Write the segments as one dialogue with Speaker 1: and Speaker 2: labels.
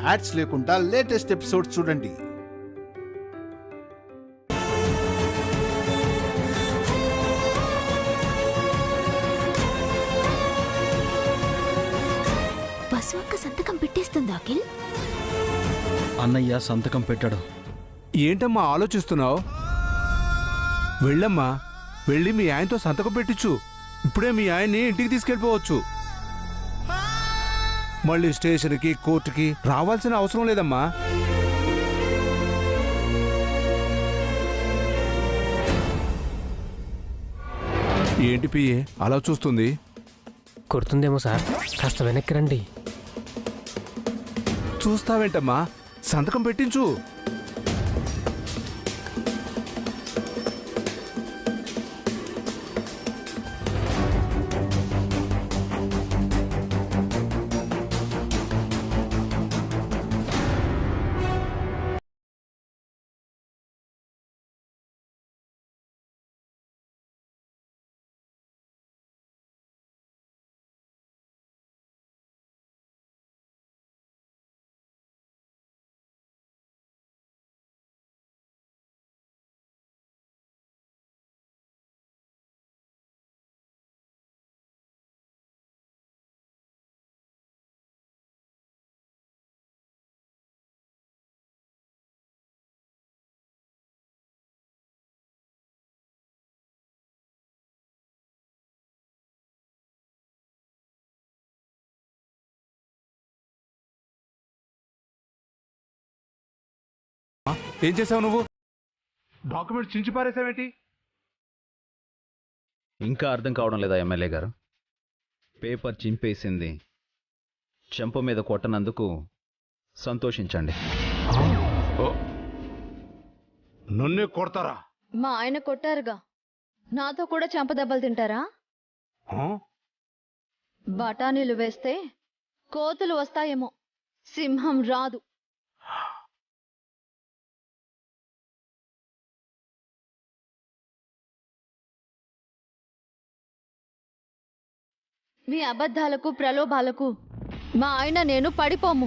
Speaker 1: Ads లేకుండా latest episode చూడండి.
Speaker 2: బసవక్క సంతకం పెట్టేస్తుంది అఖిల్.
Speaker 3: అన్నయ్య సంతకం పెట్టాడు.
Speaker 4: ఏంటమ్మా ఆలోచిస్తున్నావు? వెళ్ళమ్మా, వెళ్ళి మీ ఆయనతో సంతకం పెట్టించు. ఇప్పుడే మీ ఆయన్ని ఇంటికి తీసుకెళ్ళిపోవచ్చు. మళ్ళీ స్టేషన్కి కోర్టుకి రావాల్సిన అవసరం లేదమ్మా. ఏంటి పిఏ అలా చూస్తుంది?
Speaker 5: కొడుతుందేమో సార్, కాస్త వెనక్కి రండి.
Speaker 4: చూస్తావేంటమ్మా, సంతకం పెట్టించు. ఏం చేసావు నువ్వు? డాక్యుమెంట్ చించి పారేసావేంటి?
Speaker 3: ఇంకా అర్థం కావడం లేదా ఎమ్మెల్యే గారు? పేపర్ చింపేసింది చెంప మీద కొట్టనందుకు సంతోషించండి.
Speaker 4: నన్నే కొడతారా?
Speaker 6: మా ఆయన కొట్టారుగా, నాతో కూడా చెంపదెబ్బలు తింటారా? బఠానీలు వేస్తే కోతులు వస్తాయేమో, సింహం రాదు. మీ అబద్ధాలకు ప్రలోభాలకు మా ఆయన నేను పడిపోము.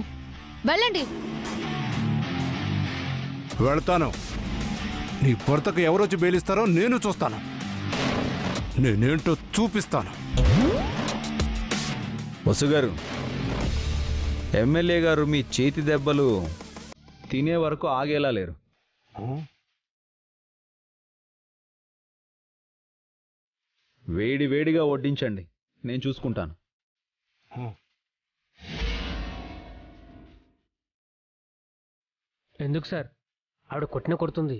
Speaker 6: వెళ్ళండి.
Speaker 4: వెళ్తాను. నీ భర్తకు ఎవరొచ్చి బెయిలిస్తారో నేను చూస్తాను. నేనేంటో చూపిస్తాను.
Speaker 3: వసుగారు, ఎమ్మెల్యే గారు మీ చేతి దెబ్బలు తినే వరకు ఆగేలా లేరు. వేడి వేడిగా వడ్డించండి, నేను చూసుకుంటాను.
Speaker 5: ఎందుకు సార్? ఆవిడ కొడుతుంది,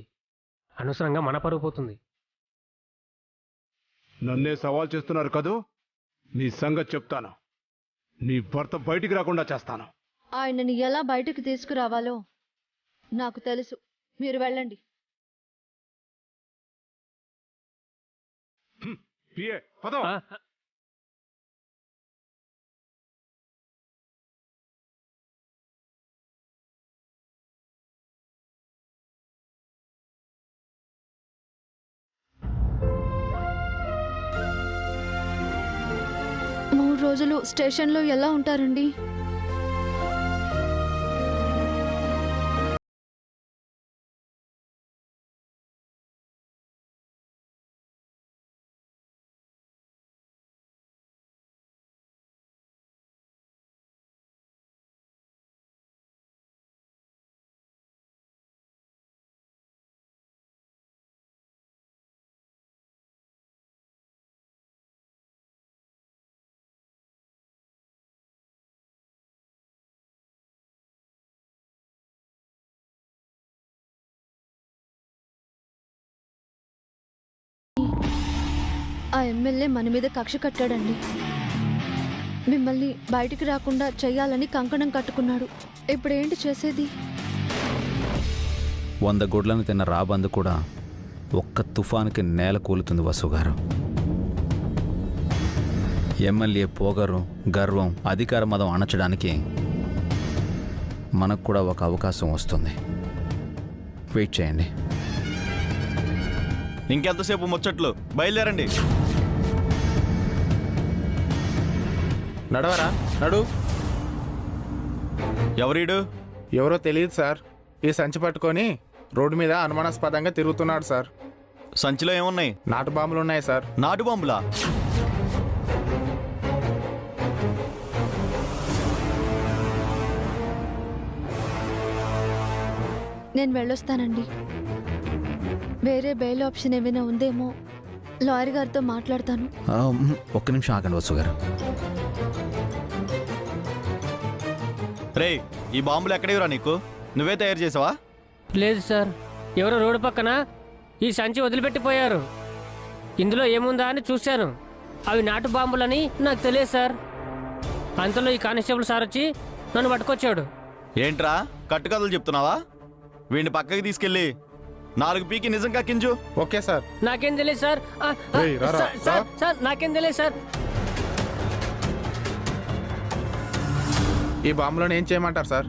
Speaker 5: అనవసరంగా మన పరువు పోతుంది.
Speaker 4: నన్నే సవాల్ చేస్తున్నారు కదూ? నీ సంగతి చెప్తాను. నీ భర్త బయటికి రాకుండా చేస్తాను.
Speaker 6: ఆయనని ఎలా బయటకు తీసుకురావాలో నాకు తెలుసు. మీరు వెళ్ళండి. మూడు రోజులు స్టేషన్లో ఎలా ఉంటారండి? ఆ ఎమ్మెల్యే మన మీద కక్ష కట్టాడండి. మిమ్మల్ని బయటికి రాకుండా చెయ్యాలని కంకణం కట్టుకున్నాడు. ఇప్పుడేంటి చేసేది?
Speaker 3: 100 గుడ్లను తిన్న రాబందు కూడా ఒక్క తుఫానుకి నేల కూలుతుంది వసుగారు. ఎమ్మెల్యే పొగరు, గర్వం, అధికార మదం అణచడానికి మనకు కూడా ఒక అవకాశం వస్తుంది. వెయిట్ చేయండి.
Speaker 7: ఇంకెంతసేపు ముచ్చట్లు? బయలుదేరండి.
Speaker 3: నడవరా, నడు.
Speaker 7: ఎవరీడు?
Speaker 8: ఎవరో తెలియదు సార్. ఈ సంచి పట్టుకొని రోడ్డు మీద అనుమానాస్పదంగా తిరుగుతున్నాడు సార్.
Speaker 7: సంచిలో ఏమున్నాయి?
Speaker 8: నాటు బాంబులు ఉన్నాయి సార్.
Speaker 7: నాటు బాంబులా?
Speaker 6: నేను వెళ్ళొస్తానండి. వేరే బెయిల్ ఆప్షన్ ఏమైనా ఉందేమో లాయర్ గారితో మాట్లాడతాను.
Speaker 3: ఒక్క నిమిషం ఆగండి వసు గారు.
Speaker 7: రే, ఈ బాంబులు ఎక్కడేవరా నీకు? నువ్వే తయారు చేసావా?
Speaker 5: లేదు సార్, ఎవరో రోడ్డు పక్కన ఈ సంచి వదిలిపెట్టిపోయారు. ఇందులో ఏముందా అని చూశాను. అవి నాటు బాంబులని నాకు తెలియదు సార్. అంతలో ఈ కానిస్టేబుల్ సార్ వచ్చి నన్ను పట్టుకొచ్చాడు.
Speaker 7: ఏంట్రా కట్టుకథలు చెప్తున్నావా? వీడిని పక్కకి తీసుకెళ్ళి 4 పీకి నిజంగా కింజు.
Speaker 8: Okay sir.
Speaker 5: నాకేం తెలియదు సార్.
Speaker 8: ఏయ్, రారా,
Speaker 5: సార్ సార్ నాకేం తెలియదు సార్.
Speaker 8: ఈ బాంబులను ఏం చేయమంటారు సార్?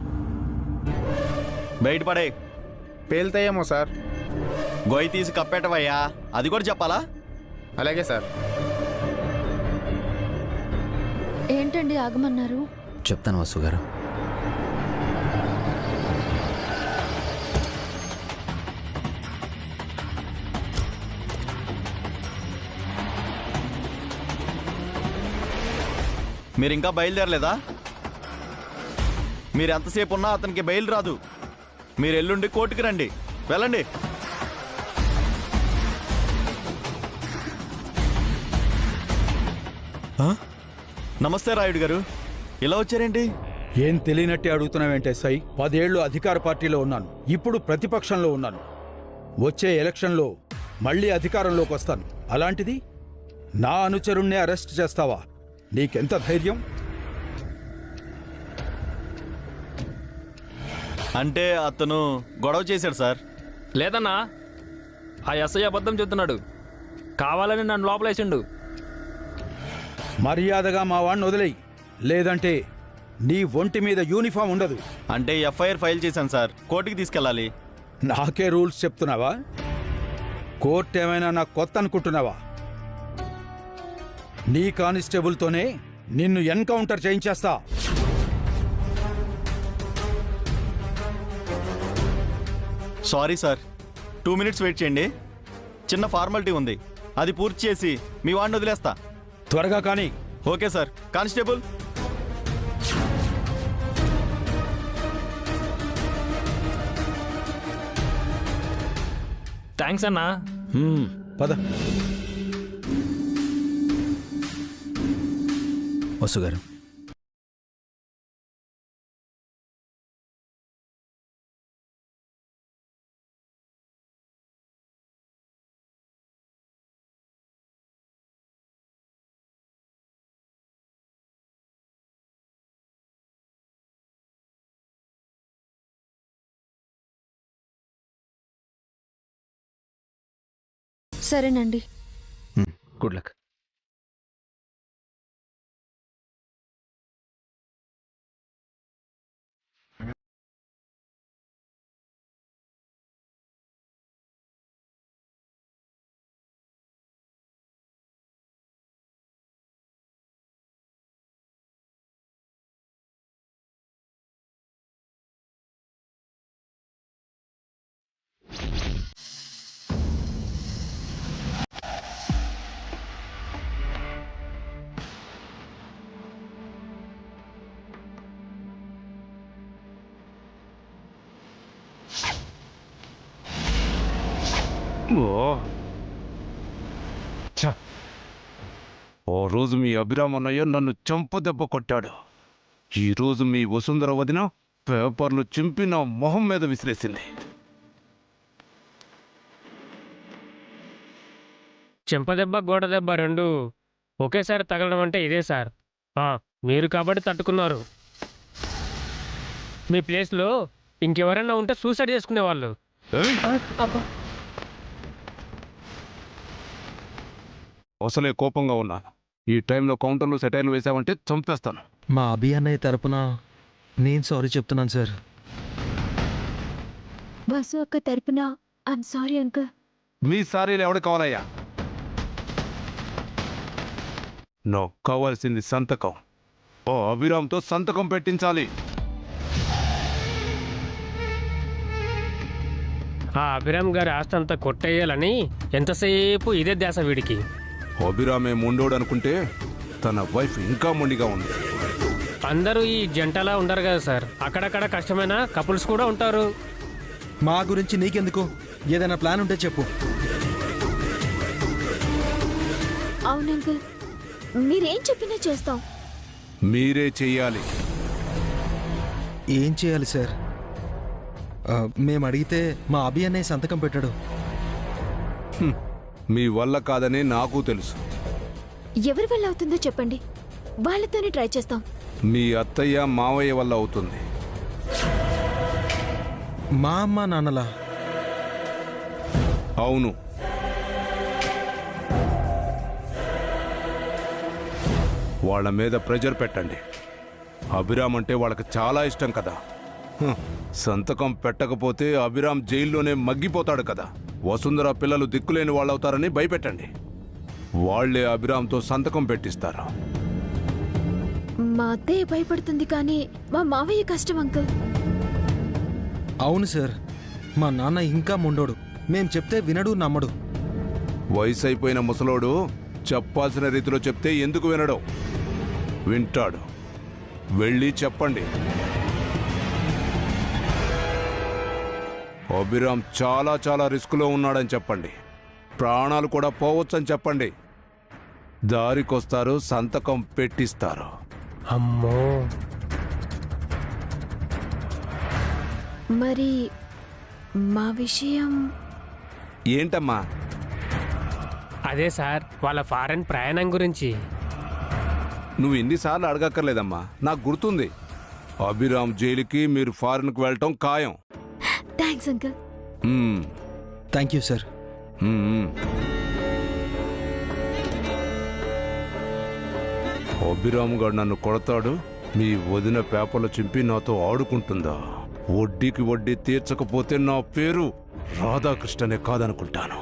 Speaker 7: బయటపడే.
Speaker 8: పేలుతాయేమో సార్.
Speaker 7: గొయ్యి తీసి కప్పేటవయ్యా, అది కూడా చెప్పాలా?
Speaker 8: అలాగే సార్.
Speaker 6: ఏంటండి ఆగమన్నారు?
Speaker 3: చెప్తాను వసు గారు.
Speaker 7: మీరు ఇంకా బయలుదేరలేదా? మీరు ఎంతసేపు ఉన్నా అతనికి బయలు రాదు. మీరు ఎల్లుండి కోర్టుకి రండి. వెళ్ళండి. నమస్తే రాయుడు గారు, ఇలా వచ్చారేంటి?
Speaker 1: ఏం తెలియనట్టే అడుగుతున్నావేంటే సై? 10 ఏళ్ళు అధికార పార్టీలో ఉన్నాను, ఇప్పుడు ప్రతిపక్షంలో ఉన్నాను. వచ్చే ఎలక్షన్లో మళ్ళీ అధికారంలోకి వస్తాను. అలాంటిది నా అనుచరుణ్ణే అరెస్ట్ చేస్తావా? నీకెంత ధైర్యం?
Speaker 7: అంటే అతను గొడవ చేశాడు సార్.
Speaker 9: లేదన్నా, ఆ ఎస్ఐ అబద్ధం చెప్తున్నాడు. కావాలని నన్ను లోపలేసిండు.
Speaker 1: మర్యాదగా మా వాణ్ణి వదిలేయి, లేదంటే నీ ఒంటి మీద యూనిఫామ్ ఉండదు.
Speaker 7: అంటే ఎఫ్ఐఆర్ ఫైల్ చేశాను సార్, కోర్టుకి తీసుకెళ్ళాలి.
Speaker 1: నాకే రూల్స్ చెప్తున్నావా? కోర్టు ఏమైనా నాకు కొత్త అనుకుంటున్నావా? నీ కానిస్టేబుల్తోనే నిన్ను ఎన్కౌంటర్ చేయించేస్తా.
Speaker 7: సారీ సార్, 2 మినిట్స్ వెయిట్ చేయండి. చిన్న ఫార్మాలిటీ ఉంది, అది పూర్తి చేసి మీ వాడిని వదిలేస్తా.
Speaker 1: త్వరగా కానీ.
Speaker 7: Okay sir. కానిస్టేబుల్,
Speaker 9: థ్యాంక్స్ అన్నా.
Speaker 1: పద.
Speaker 3: వసు గారు,
Speaker 6: సరేనండి.
Speaker 3: Good luck.
Speaker 4: ఓ రోజు మీ అభిరామన్నయ్య నన్ను చంపదెబ్బ కొట్టాడు. ఈరోజు మీ వసుంధర వదిన పేపర్లు చింపి నా మొహం మీద విసిరేసింది.
Speaker 5: చెంపదెబ్బ గోడ దెబ్బ రెండు ఒకేసారి తగలడం అంటే ఇదే సార్. మీరు కాబట్టి తట్టుకున్నారు. మీ ప్లేస్లో ఇంకెవరైనా ఉంటే సూసైడ్ చేసుకునేవాళ్ళు.
Speaker 4: అసలే కోపంగా ఉన్నాను. ఈ టైంలో కౌంటర్లో సెటైర్లు వేసావంటే చంపేస్తాను.
Speaker 10: మా అభి అన్నయ్య తరపున నేను సారీ చెప్తున్నాను సార్.
Speaker 2: బస్సు అక్క తరపున ఐమ్ సారీ అంకుల్.
Speaker 4: మీ సారీలు ఎవడు కావాలయ్యా? నాకు కావాల్సింది సంతకం. ఓ అభిరామ్తో సంతకం పెట్టించాలి.
Speaker 5: ఆ అభిరామ్ గారి ఆస్తి అంతా కొట్టేయాలని ఎంతసేపు ఇదే ధ్యాస వీడికి.
Speaker 4: అభిరామే మొండోడు అనుకుంటే తన వైఫ్ ఇంకా మొండిగా ఉంది.
Speaker 5: అందరూ ఈ జంటలా ఉండరు కదా సార్, అక్కడక్కడ కష్టమైన కపుల్స్ కూడా ఉంటారు.
Speaker 10: మా గురించి నీకెందుకు? ఏదైనా ప్లాన్ ఉంటే చెప్పు.
Speaker 2: అవును అంకుల్, మీరేం చెప్పినా చేస్తాం.
Speaker 4: మీరే చెయ్యాలి.
Speaker 10: ఏం చేయాలి సార్? మేము అడిగితే మా అభి అనే సంతకం పెట్టాడు.
Speaker 4: మీ వల్ల కాదని నాకు తెలుసు.
Speaker 2: ఎవరి వల్ల అవుతుందో చెప్పండి, వాళ్ళతోనే ట్రై చేస్తాం.
Speaker 4: మీ అత్తయ్య మావయ్య వల్ల అవుతుంది.
Speaker 10: మా అమ్మ నాన్నలా?
Speaker 4: అవును. వాళ్ళ మీద ప్రెజర్ పెట్టండి. అభిరామ్ అంటే వాళ్ళకి చాలా ఇష్టం కదా. సంతకం పెట్టకపోతే అభిరామ్ జైల్లోనే మగ్గిపోతాడు కదా. వసుంధర పిల్లలు దిక్కులేని వాళ్ళవుతారని భయపెట్టండి. వాళ్లే అభిరామ్తో సంతకం పెట్టిస్తారు.
Speaker 2: మా అత్తయ్య భయపడుతుంది కానీ మా మావయ్య కష్టం అంకుల్.
Speaker 10: అవును సార్, మా నాన్న ఇంకా మొండోడు. మేం చెప్తే వినడు, నమ్మడు.
Speaker 4: వయసు అయిపోయిన ముసలోడు చెప్పాల్సిన రీతిలో చెప్తే ఎందుకు వినడు? వింటాడు. వెళ్ళి చెప్పండి. అభిరామ్ చాలా చాలా రిస్కులో ఉన్నాడని చెప్పండి. ప్రాణాలు కూడా పోవచ్చని చెప్పండి. దారికొస్తారు, సంతకం పెట్టిస్తారు.
Speaker 5: అమ్మో,
Speaker 2: మరి మా విషయం
Speaker 4: ఏంటమ్మా?
Speaker 5: అదే సార్, వాళ్ళ ఫారెన్ ప్రయాణం గురించి.
Speaker 4: నువ్వు ఎన్నిసార్లు అడగక్కర్లేదమ్మా, నాకు గుర్తుంది. అభిరామ్ జైలుకి మీరు ఫారెన్కి వెళ్ళటం ఖాయం.
Speaker 2: Thanks uncle.
Speaker 10: Thank you sir.
Speaker 4: Abhiram గారు నన్ను కొడతాడు, మీ వదిన పేపర్లు చింపి నాతో ఆడుకుంటుందా? వడ్డీకి వడ్డీ తీర్చకపోతే నా పేరు రాధాకృష్ణనే కాదనుకుంటాను.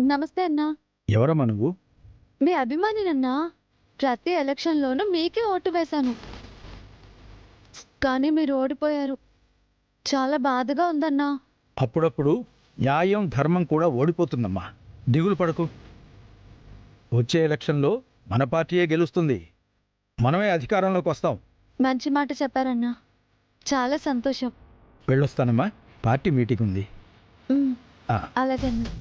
Speaker 6: నమస్తే అన్నా.
Speaker 1: ఎవరమ్మా నువ్వు?
Speaker 6: మీ అభిమానినన్నా. ప్రతి ఎలక్షన్లోనూ మీకే ఓటు వేశాను, కానీ మీరు ఓడిపోయారు. చాలా బాధగా ఉందన్నా.
Speaker 1: అప్పుడప్పుడు న్యాయం ధర్మం కూడా ఓడిపోతుందమ్మా, దిగులు పడకు. వచ్చే ఎలక్షన్లో మన పార్టీయే గెలుస్తుంది, మనమే అధికారంలోకి వస్తాం.
Speaker 6: మంచి మాట చెప్పారన్నా, చాలా సంతోషం.
Speaker 1: వెళ్ళొస్తానమ్మా, పార్టీ మీటింగ్ ఉంది.
Speaker 6: అలాగే అన్నా.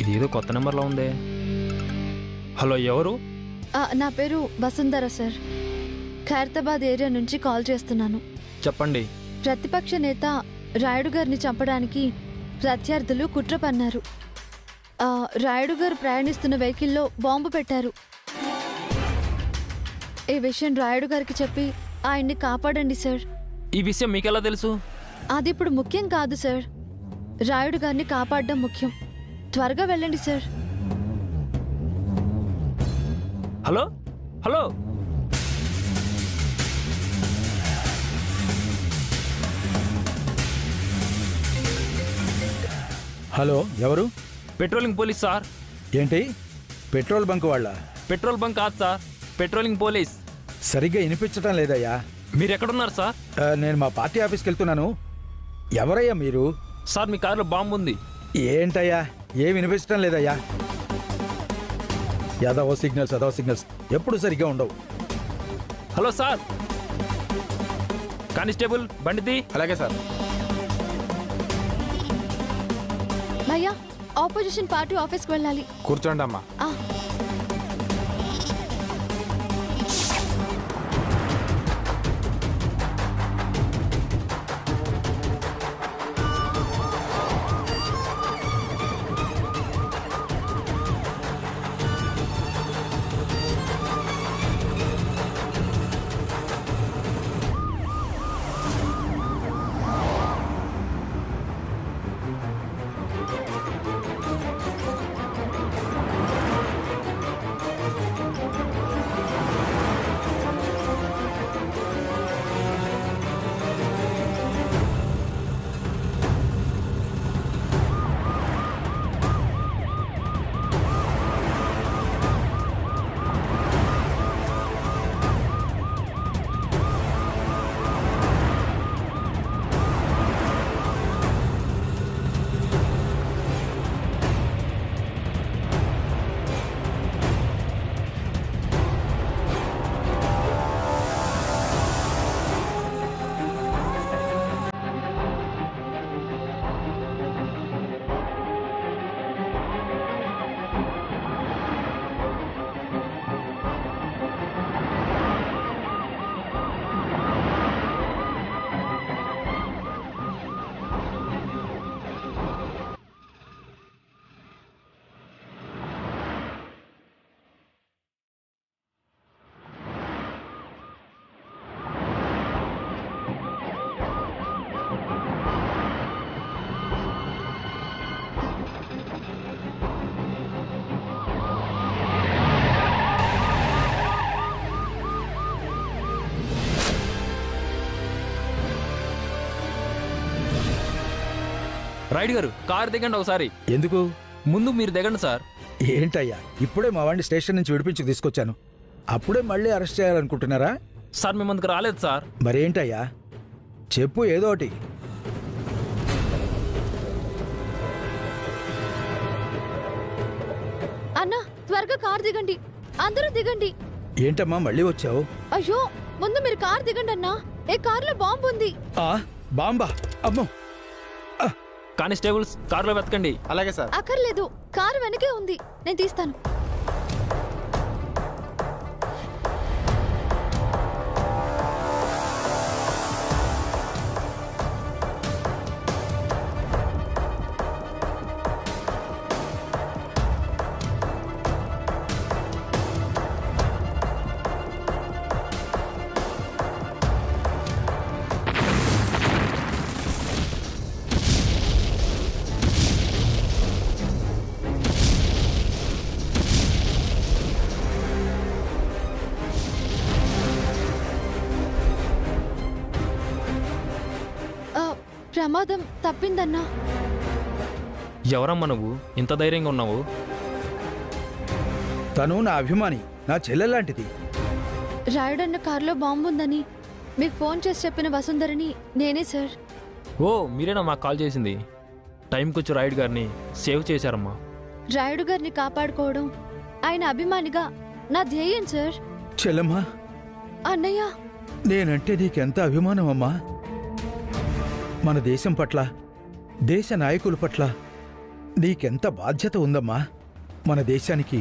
Speaker 9: ఇది ఏదో కొత్త నెంబర్లో ఉందే. హలో, ఎవరు?
Speaker 6: నా పేరు వసుంధర సార్. ఖైరతాబాద్ ఏరియా నుంచి కాల్ చేస్తున్నాను.
Speaker 9: చెప్పండి.
Speaker 6: ప్రతిపక్ష నేత రాయుడు గారిని చంపడానికి ప్రత్యర్థులు కుట్ర పన్నారు. రాయుడు గారు ప్రయాణిస్తున్న వెహికల్లో బాంబు పెట్టారు. ఈ విషయం రాయుడు గారికి చెప్పి ఆయన్ని కాపాడండి సార్.
Speaker 9: ఈ విషయం మీకెలా తెలుసు?
Speaker 6: అది ఇప్పుడు ముఖ్యం కాదు సార్. రాయుడు గారిని కాపాడడం ముఖ్యం. త్వరగా వెళ్ళండి సార్.
Speaker 9: హలో హలో,
Speaker 1: హలో, ఎవరు?
Speaker 9: Patrolling police sir.
Speaker 1: ఏంటి, పెట్రోల్ బంక్ వాళ్ళ?
Speaker 9: పెట్రోల్ బంక్ కాదు సార్, పెట్రోలింగ్ పోలీస్.
Speaker 1: సరిగ్గా వినిపించటం లేదయ్యా.
Speaker 9: మీరు ఎక్కడున్నారు సార్?
Speaker 1: నేను మా పార్టీ ఆఫీస్కి వెళ్తున్నాను. ఎవరయ్యా మీరు?
Speaker 9: సార్, మీ కారులో బాంబు ఉంది.
Speaker 1: ఏంటయ్యా, ఏం వినిపించటం లేదయ్యా. అదవ సిగ్నల్స్ ఎప్పుడు సరిగ్గా ఉండవు.
Speaker 9: హలో సార్, కానిస్టేబుల్ బండిది.
Speaker 8: అలాగే సార్.
Speaker 6: భయ్యా, ఆపోజిషన్ పార్టీ ఆఫీస్కి వెళ్ళాలి.
Speaker 8: కూర్చోండి అమ్మా.
Speaker 9: రైడ్ గారు, కారు దిగండి ఒకసారి.
Speaker 1: ఎందుకు?
Speaker 9: ముందు మీరు దిగండి సార్.
Speaker 1: ఏంటయ్యా, ఇప్పుడే మా వాడిని స్టేషన్ నుంచి విడిపించి తీసుకొచ్చాను. అప్పుడే మళ్ళీ అరెస్ట్ చేయాలనుకుంటున్నారా?
Speaker 9: సార్, మీ ముందుకు రాలేదు సార్.
Speaker 1: మరేంటయ్యా, చెప్పు ఏదో ఒకటి.
Speaker 6: అన్నా, త్వరగా కార్ దిగండి. అందరూ దిగండి.
Speaker 1: ఏంటమ్మా మళ్ళీ వచ్చావు?
Speaker 6: అయ్యో, ముందు మీరు కార్ దిగండి అన్నా. ఏ కార్లో బాంబు ఉంది.
Speaker 1: బాంబా? అమ్మో.
Speaker 9: కానిస్టేబుల్స్, కారులో వెతకండి.
Speaker 8: అలాగే సార్.
Speaker 6: అక్కర్లేదు, కారు వెనకే ఉంది, నేను తీస్తాను. ప్రమాదం తప్పిందన్నా.
Speaker 9: ఎవరమ్మా నువ్వు, ఇంత ధైర్యంగా ఉన్నావు?
Speaker 1: తను నా అభిమాని, నా చెల్లెలాంటిది.
Speaker 6: రాయుడన్న కారులో బాంబు ఉందని మీకు ఫోన్ చేసి చెప్పిన వసుంధరని నేనే సార్.
Speaker 9: ఓ, మీరేనా మాకు కాల్ చేసింది? టైంకి వచ్చి రాయుడు గారిని సేవ్ చేశారమ్మా.
Speaker 6: రాయుడు గారిని కాపాడుకోవడం ఆయన అభిమానిగా నా ధ్యేయం సార్.
Speaker 1: చెల్లమ్మా,
Speaker 6: అన్నయ్య,
Speaker 1: నేనంటే నీకెంత అభిమానం అమ్మా. మన దేశం పట్ల, దేశ నాయకుల పట్ల నీకెంత బాధ్యత ఉందమ్మా. మన దేశానికి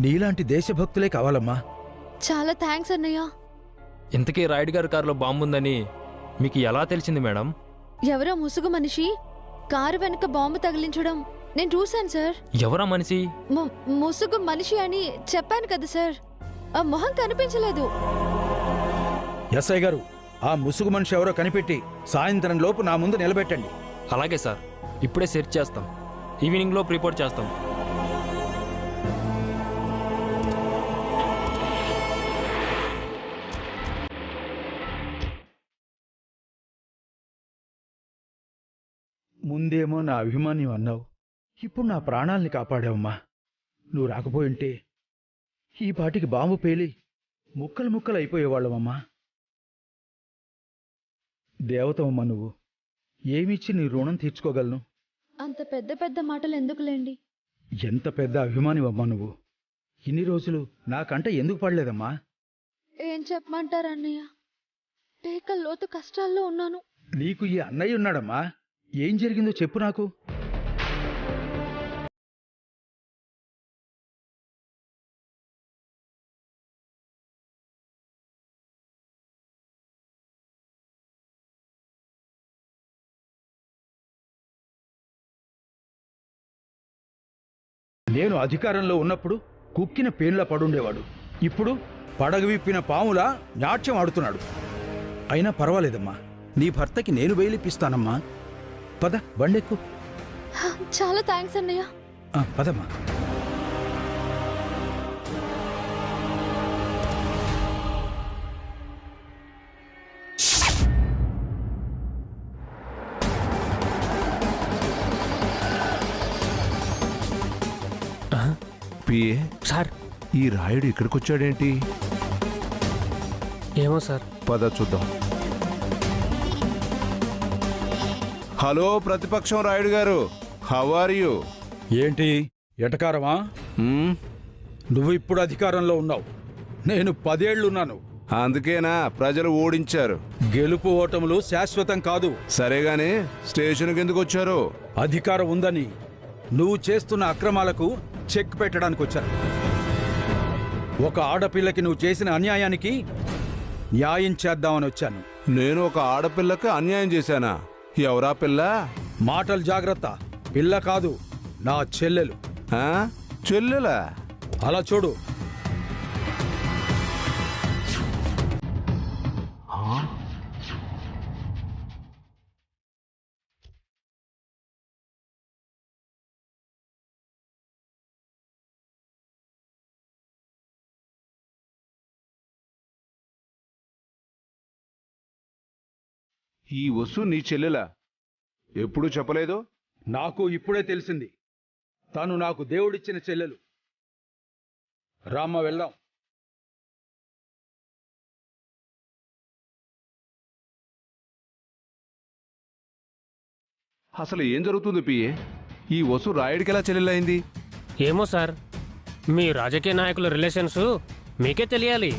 Speaker 1: నీలాంటి దేశభక్తులే కావాలమ్మా.
Speaker 6: చాలా థ్యాంక్స్ అన్నయ్య.
Speaker 9: ఇంతకీ రాయుడు గారి కారులో బాంబు ఉందని మీకు ఎలా తెలిసింది మేడం?
Speaker 6: ఎవరో ముసుగు మనిషి కారు వెనుక బాంబు తగిలించడం నేను చూశాను సార్.
Speaker 9: ఎవరా మనిషి?
Speaker 6: ముసుగు మనిషి అని చెప్పాను కదా సార్, ఆ మొహం కనిపించలేదు.
Speaker 1: ఎస్ఐ గారు, ఆ ముసుగు మనిషి ఎవరో కనిపెట్టి సాయంత్రం లోపు నా ముందు నిలబెట్టండి.
Speaker 9: అలాగే సార్, ఇప్పుడే సెర్చ్ చేస్తాం. ఈవినింగ్ లోపు రిపోర్ట్ చేస్తాం.
Speaker 1: ముందేమో నా అభిమాన్యం అన్నావు, ఇప్పుడు నా ప్రాణాల్ని కాపాడావమ్మా. నువ్వు రాకపోయింటే ఈ పాటికి బాంబు పేలి ముక్కలు ముక్కలు అయిపోయేవాళ్ళమమ్మా. దేవతమ్మా నువ్వు, ఏమిచ్చి నీ రుణం తీర్చుకోగలను?
Speaker 6: అంత పెద్ద పెద్ద మాటలు ఎందుకులేండి.
Speaker 1: ఎంత పెద్ద అభిమానివమ్మా నువ్వు. ఇన్ని రోజులు నాకంట ఎందుకు పడలేదమ్మా?
Speaker 6: ఏం చెప్పమంటారు అన్నయ్య, పేకల లోతు కష్టాల్లో ఉన్నాను.
Speaker 1: నీకు ఈ అన్నయ్య ఉన్నాడమ్మా. ఏం జరిగిందో చెప్పు నాకు. నేను అధికారంలో ఉన్నప్పుడు కుక్కిన పేన్లా పడుండేవాడు. ఇప్పుడు పడగ విప్పిన పాములా నాట్యం ఆడుతున్నాడు. అయినా పర్వాలేదమ్మా, నీ భర్తకి నేను బయలిప్పిస్తానమ్మా. పద, బండెక్కు.
Speaker 6: చాలా థ్యాంక్స్ అన్నయ్య.
Speaker 1: పదమ్మా.
Speaker 4: పిఏ
Speaker 5: సార్,
Speaker 4: ఈ రాయుడు ఇక్కడికొచ్చాడేంటి?
Speaker 5: ఏమో సార్.
Speaker 4: పద చూద్దాం. హలో ప్రతిపక్షం రాయుడు గారు, హౌ ఆర్ యు?
Speaker 1: ఏంటి ఎటకారమా? నువ్వు ఇప్పుడు అధికారంలో ఉన్నావు, నేను 10 ఏళ్లున్నాను.
Speaker 4: అందుకేనా ప్రజలు ఓడించారు?
Speaker 1: గెలుపు ఓటములు శాశ్వతం కాదు.
Speaker 4: సరేగాని స్టేషన్కి ఎందుకు వచ్చారు?
Speaker 1: అధికారం ఉందని నువ్వు చేస్తున్న అక్రమాలకు చెక్ పెట్టడానికి వచ్చాను. ఒక ఆడపిల్లకి నువ్వు చేసిన అన్యాయానికి న్యాయం చేద్దామని వచ్చాను.
Speaker 4: నేను ఒక ఆడపిల్లకి అన్యాయం చేశానా? ఎవరా పిల్ల?
Speaker 1: మాటలు జాగ్రత్త. పిల్ల కాదు, నా చెల్లెలు.
Speaker 4: చెల్లెలా?
Speaker 1: అలా చూడు.
Speaker 4: ఈ వసు నీ చెల్లెలా? ఎప్పుడు చెప్పలేదు.
Speaker 1: నాకు ఇప్పుడే తెలిసింది. తను నాకు దేవుడిచ్చిన చెల్లెలు. రామ్మ, వెళ్దాం.
Speaker 4: అసలు ఏం జరుగుతుంది పిఏ? ఈ వసు రాయుడికి ఎలా చెల్లెలైంది?
Speaker 5: ఏమో సార్, మీ రాజకీయ నాయకుల రిలేషన్స్ మీకే తెలియాలి.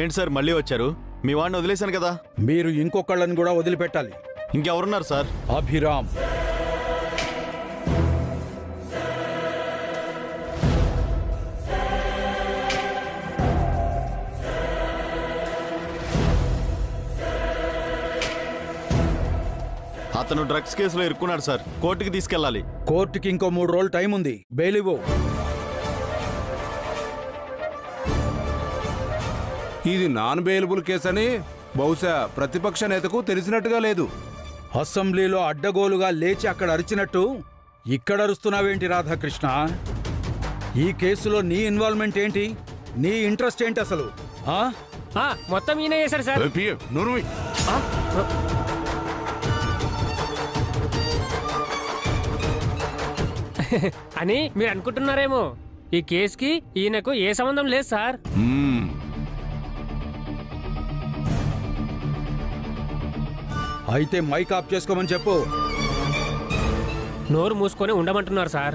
Speaker 7: ఏంటి సార్ మళ్ళీ వచ్చారు? మీ వాడిని వదిలేశాను కదా.
Speaker 1: మీరు ఇంకొకళ్ళని కూడా వదిలిపెట్టాలి.
Speaker 7: ఇంకెవరున్నారు సార్?
Speaker 1: అభిరామ్.
Speaker 7: అతను డ్రగ్స్ కేసులో ఇరుక్కున్నాడు సార్, కోర్టుకి తీసుకెళ్ళాలి.
Speaker 1: కోర్టుకి ఇంకో 3 రోజులు టైం ఉంది. బెయిల్ ఇవ్వు.
Speaker 4: ఇది నాన్ బెయిలబుల్ కేసని బహుశా ప్రతిపక్ష నేతకు తెలిసినట్టుగా లేదు.
Speaker 1: అసెంబ్లీలో అడ్డగోలుగా లేచి అక్కడ అరిచినట్టు ఇక్కడ అరుస్తున్నావేంటి రాధాకృష్ణ? ఈ కేసులో నీ ఇన్వాల్వ్మెంట్ ఏంటి? నీ ఇంట్రెస్ట్ ఏంటి అసలు?
Speaker 5: మొత్తం ఈయన చేశారు సార్. అని మీరు అనుకుంటున్నారేమో. ఈ కేసుకి ఈయనకు ఏ సంబంధం లేదు సార్.
Speaker 1: అయితే మైక్ ఆఫ్ చేసుకోమని చెప్పు.
Speaker 5: నోరు మూసుకొని ఉండమంటున్నారు సార్.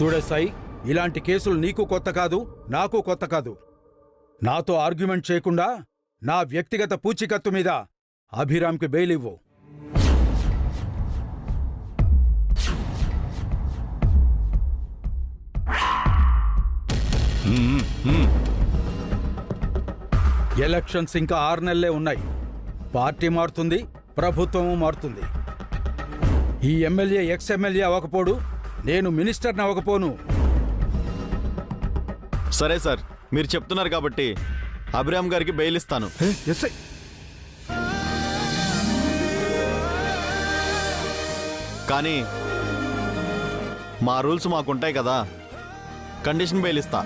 Speaker 1: చూడే సాయి, ఇలాంటి కేసులు నీకు కొత్త కాదు, నాకు కొత్త కాదు. నాతో ఆర్గ్యుమెంట్ చేయకుండా నా వ్యక్తిగత పూచీకత్తు మీద అభిరామ్కి బెయిల్ ఇవ్వు. ఎలక్షన్స్ ఇంకా 6 నెలలే ఉన్నాయి. పార్టీ మారుతుంది, ప్రభుత్వము మారుతుంది. ఈ ఎమ్మెల్యే ఎక్స్-ఎమ్మెల్యే అవ్వకపోడు, నేను మినిస్టర్ని అవ్వకపోను.
Speaker 7: సరే సార్, మీరు చెప్తున్నారు కాబట్టి అభిరామ్ గారికి బెయిల్ ఇస్తాను. కానీ మా రూల్స్ మాకుంటాయి కదా, కండిషన్ బెయిల్ ఇస్తా.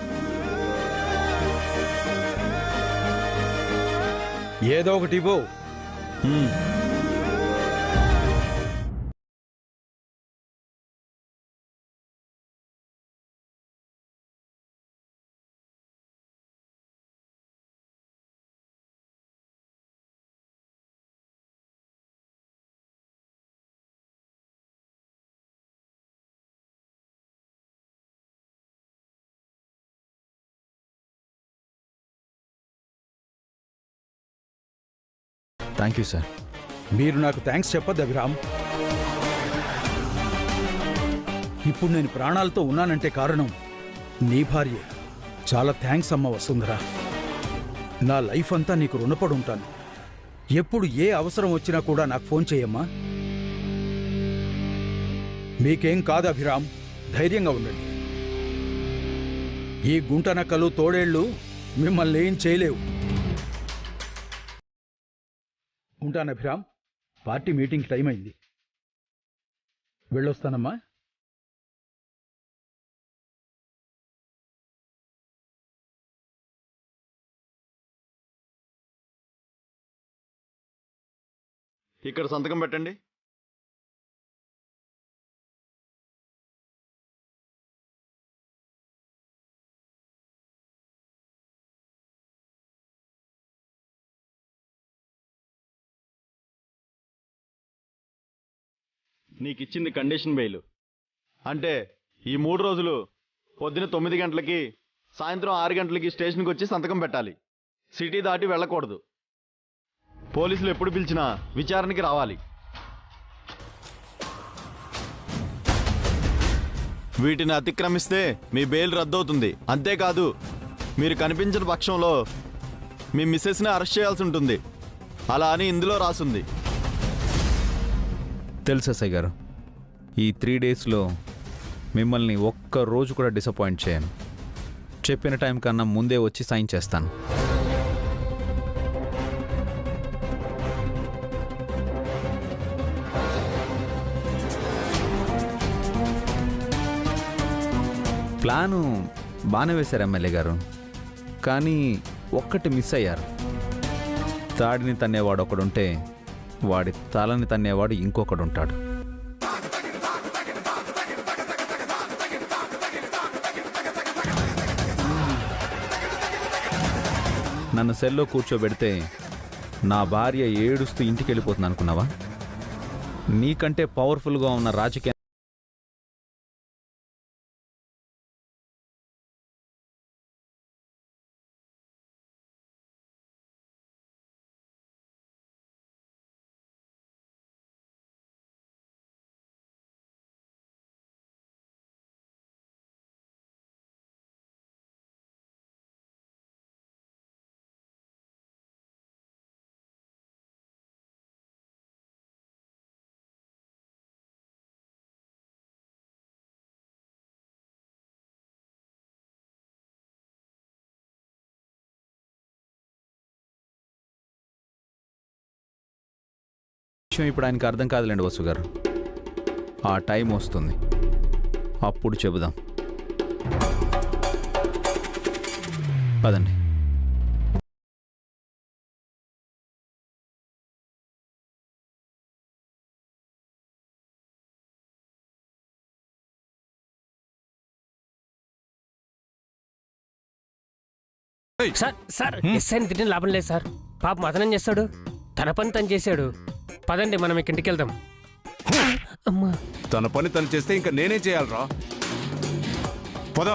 Speaker 1: ఏదో ఒకటి ఇవ్వు.
Speaker 3: Thank you sir.
Speaker 1: మీరు నాకు థ్యాంక్స్ చెప్పద్దు అభిరామ్. ఇప్పుడు నేను ప్రాణాలతో ఉన్నానంటే కారణం నీ భార్యే. చాలా థ్యాంక్స్ అమ్మ వసుంధర. నా లైఫ్ అంతా నీకు రుణపడి ఉంటాను. ఎప్పుడు ఏ అవసరం వచ్చినా కూడా నాకు ఫోన్ చేయమ్మా. మీకేం కాదు అభిరామ్, ధైర్యంగా ఉండండి. ఈ గుంటనక్కలు తోడేళ్లు మిమ్మల్ని ఏం చేయలేవు. ఉంటాను అభిరామ్, పార్టీ మీటింగ్ టైం అయింది. వెళ్ళొస్తానమ్మా.
Speaker 7: ఇక్కడ సంతకం పెట్టండి. నీకు ఇచ్చింది కండిషన్ బెయిల్. అంటే ఈ 3 రోజులు పొద్దున 9 గంటలకి సాయంత్రం 6 గంటలకి స్టేషన్కి వచ్చి సంతకం పెట్టాలి. సిటీ దాటి వెళ్ళకూడదు. పోలీసులు ఎప్పుడు పిలిచినా విచారణకి రావాలి. వీటిని అతిక్రమిస్తే మీ బెయిల్ రద్దవుతుంది. అంతేకాదు, మీరు కనిపించిన పక్షంలో మీ మిస్సెస్ని అరెస్ట్ చేయాల్సి ఉంటుంది. అలా అని ఇందులో రాసుంది.
Speaker 3: తెలుసా సాయి గారు, ఈ 3 డేస్లో మిమ్మల్ని ఒక్క రోజు కూడా డిసప్పాయింట్ చేయను. చెప్పిన టైం కన్నా ముందే వచ్చి సైన్ చేస్తాను. ప్లాను బాగానే వేశారు ఎమ్మెల్యే గారు, కానీ ఒక్కటి మిస్ అయ్యారు. తాడిని తన్నేవాడు ఒకడుంటే వాడి తలని తన్నేవాడు ఇంకొకడు ఉంటాడు. నన్ను సెల్లో కూర్చోబెడితే నా భార్య ఏడుస్తూ ఇంటికి వెళ్ళిపోతుంది అనుకున్నావా? నీకంటే పవర్ఫుల్గా ఉన్న రాజకీయ విషయం ఇప్పుడు ఆయనకు అర్థం కాదులేండి వసు గారు. ఆ టైం వస్తుంది, అప్పుడు చెబుదాం. పదండి.
Speaker 5: సార్ ఎస్ఐని తిట్టిన లాభం లేదు సార్. పాపం అతనం చేస్తాడు, తన పని తను చేశాడు. పదండి, మనం ఇంటికి వెళ్దాం. అమ్మా,
Speaker 4: తన పని తను చేస్తే ఇంకా నేనే చేయాలరా? పద